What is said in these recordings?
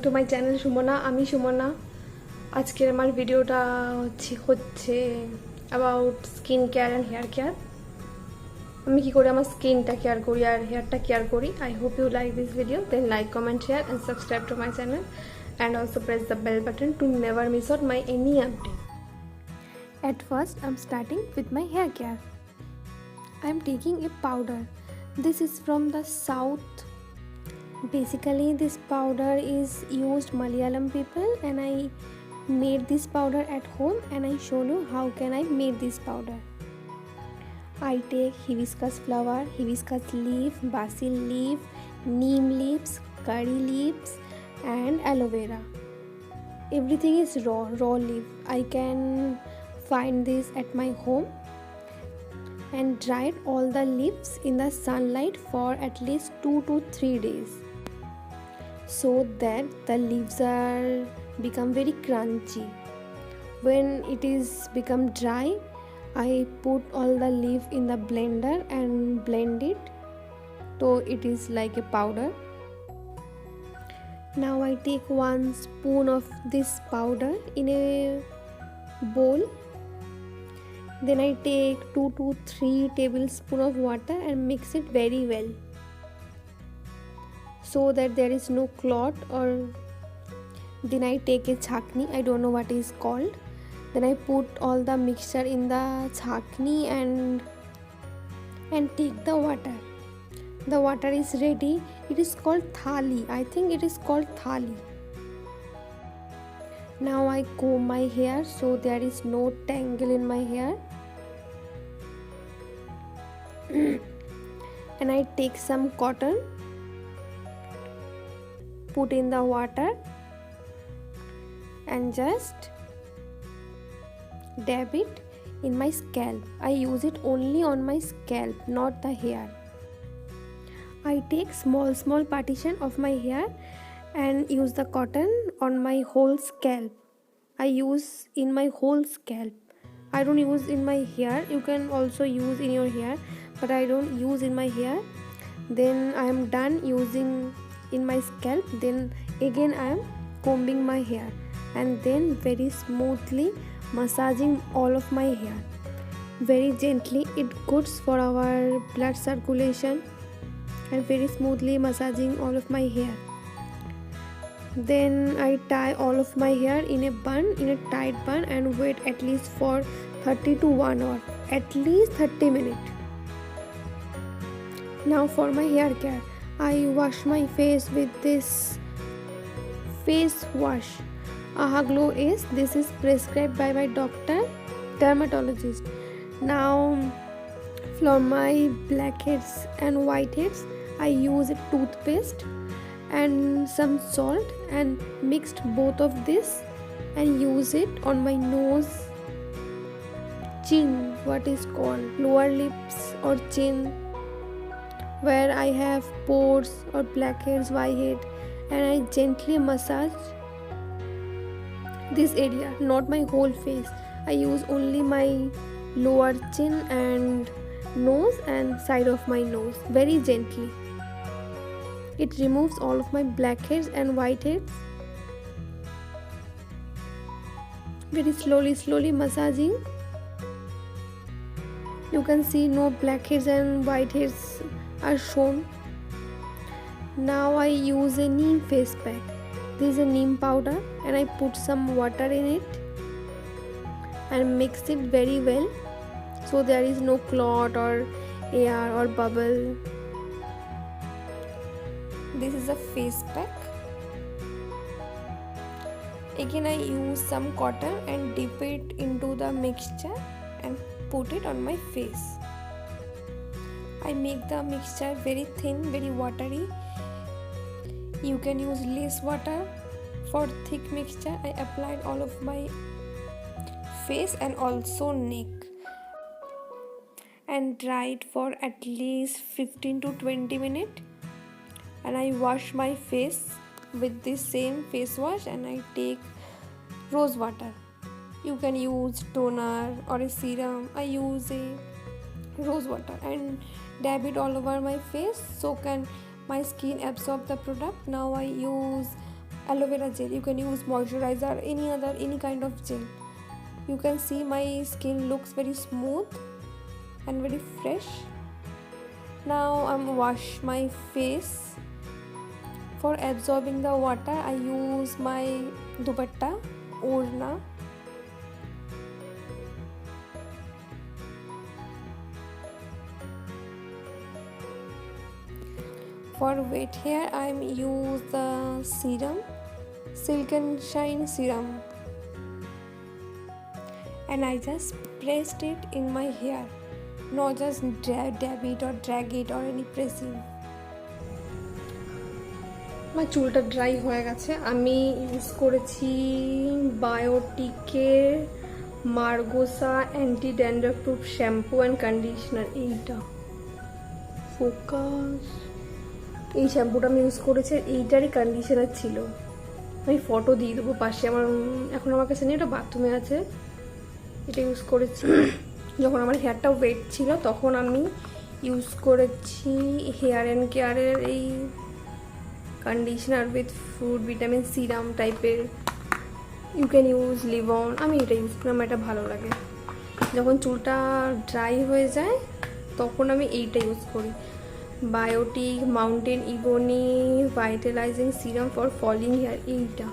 Two my channel Sumana. আমি সুমনা। আজকের আমার ভিডিওটা হচ্ছে about skin care and hair care. আমি কি করে আমার স্কিনটা কেয়ার করি আর হেয়ারটা কেয়ার করি। I hope you like this video. Then like, comment, share and subscribe to my channel and also press the bell button to never miss out my any update. At first, I'm starting with my hair care. I'm taking a powder. This is from the south. Basically, this powder is used Malayalam people, and I made this powder at home, and I show you how can I made this powder. I take hibiscus flower, hibiscus leaf, basil leaf, neem leaves, curry leaves, and aloe vera. Everything is raw leaf. I can find this at my home and dried all the leaves in the sunlight for at least 2 to 3 days, so that the leaves are become very crunchy. When it is become dry, I put all the leaf in the blender and blend it, so it is like a powder. Now I take 1 spoon of this powder in a bowl. Then I take 2 to 3 tablespoons of water and mix it very well, so that there is no clot. Or then I take a chakni, I don't know what is called. Then I put all the mixture in the chakni and take the water. The water is ready. It is called thali. I think it is called thali. Now I comb my hair so there is no tangle in my hair. And I take some cotton, put in the water and just dab it in my scalp. I use it only on my scalp, not the hair. I take small partition of my hair and use the cotton on my whole scalp. I use in my whole scalp. I don't use in my hair. You can also use in your hair, but I don't use in my hair. Then I am done using in my scalp. Then again I am combing my hair and then very smoothly massaging all of my hair very gently. It good for our blood circulation, and very smoothly massaging all of my hair. Then I tie all of my hair in a bun, in a tight bun, and wait at least for 30 to 1 hour, at least 30 minutes. Now for my hair care, I wash my face with this face wash. Aha Glow Ace. This is prescribed by my doctor, dermatologist. Now for my blackheads and whiteheads, I use a toothpaste and some salt and mixed both of this and use it on my nose, chin, what is called lower lips or chin, where I have pores or blackheads, whitehead, and I gently massage this area, not my whole face. I use only my lower chin and nose and side of my nose very gently. It removes all of my blackheads and whiteheads. Very slowly massaging. You can see no blackheads and whiteheads are shown. Now I use a neem face pack. This is a neem powder and I put some water in it and mix it very well, so there is no clot or air or bubble. This is a face pack. Again I use some cotton and dip it into the mixture and put it on my face. I make the mixture very thin, very watery. You can use less water. For thick mixture, I applied all of my face and also neck and dry it for at least 15 to 20 minutes. And I wash my face with this same face wash, and I take rose water. You can use toner or a serum. I use a rose water and dab it all over my face, so can my skin absorb the product. Now I use aloe vera gel, you can use moisturizer, any kind of gel. You can see my skin looks very smooth and very fresh. Now I'm wash my face. For absorbing the water I use my dupatta, orna. For wet hair I use the serum, Silk and Shine serum, and I just pressed it in my hair, not just dab it or drag it or any pressing. আমার চুলটা dry হয়ে গেছে। আমি use করেছি বায়োটিকের margosa anti dandruff proof shampoo and conditioner. এইটা focus, এই শ্যাম্পুটা আমি ইউজ করেছি, এইটারই কন্ডিশনার ছিল। আমি ফটো দিয়ে দেবো পাশে, এখন আমার কাছে নেই, এটা বাথরুমে আছে। এটা ইউজ করেছি যখন আমার হেয়ারটা ওয়েট ছিল, তখন আমি ইউজ করেছি হেয়ার অ্যান্ড কেয়ারের এই conditioner with fruit vitamin serum টাইপের। You can use Livon. আমি এটা ইউজ করি, আমার এটা ভালো লাগে। যখন চুলটা ড্রাই হয়ে যায় তখন আমি এইটা ইউজ করি, Biotique mountain ebony vitalising serum for falling hair. এইটা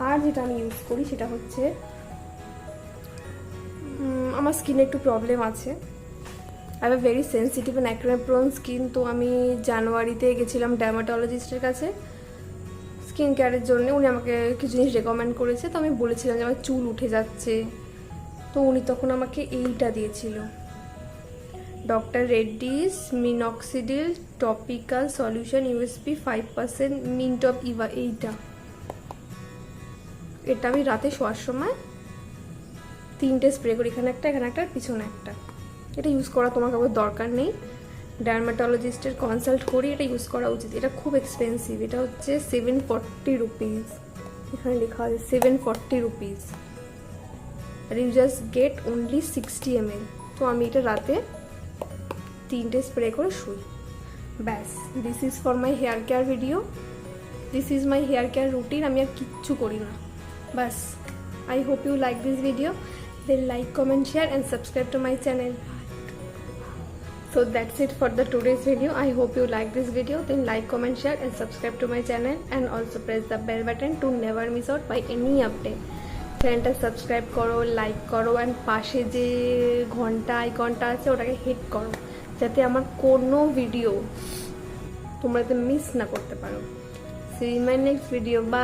আর যেটা আমি ইউজ করি সেটা হচ্ছে, আমার স্কিনে একটু প্রবলেম আছে, I have very sensitive and acne prone skin. তো আমি জানুয়ারিতে গেছিলাম ডার্মাটোলজিস্টের কাছে স্কিন কেয়ারের জন্য। উনি আমাকে কিছু জিনিস রেকমেন্ড করেছে, তো আমি বলেছিলাম যে আমার চুল উঠে যাচ্ছে, তো উনি তখন আমাকে এইটা দিয়েছিল, doctor Reddy's minoxidil topical solution USP 5% mint of Eva. এটা আমি রাতে শোয়ার সময় 3টে স্প্রে করি, এখানে একটা পিছনে একটা। এটা ইউজ করা তোমার কাউকে দরকার নেই, ডার্মাটোলজিস্টের কনসাল্ট করি এটা ইউজ করা উচিত। এটা খুব এক্সপেন্সিভ, এটা হচ্ছে 740 রুপিস, এখানে লেখা আছে 740 রুপিস, আর you just get only 60 ml। তো আমি এটা রাতে 3টে স্প্রে করে শুই, ব্যাস। This is for my hair care video, this is my hair care routine. আমি আর কিচ্ছু করি না, বাস। I hope you like this video, then like, comment, share and subscribe to my channel. So that's it for the today's video. I hope you like this video, then like, comment, share and subscribe to my channel, and also press the bell button to never miss out by any update. চ্যানেলটা subscribe করো, like করো, and পাশে যে ঘন্টা আইকনটা আছে ওটাকে hit করো, যাতে আমার কোনো ভিডিও তোমরা মিস না করতে পারো। See you in my next video. Bye.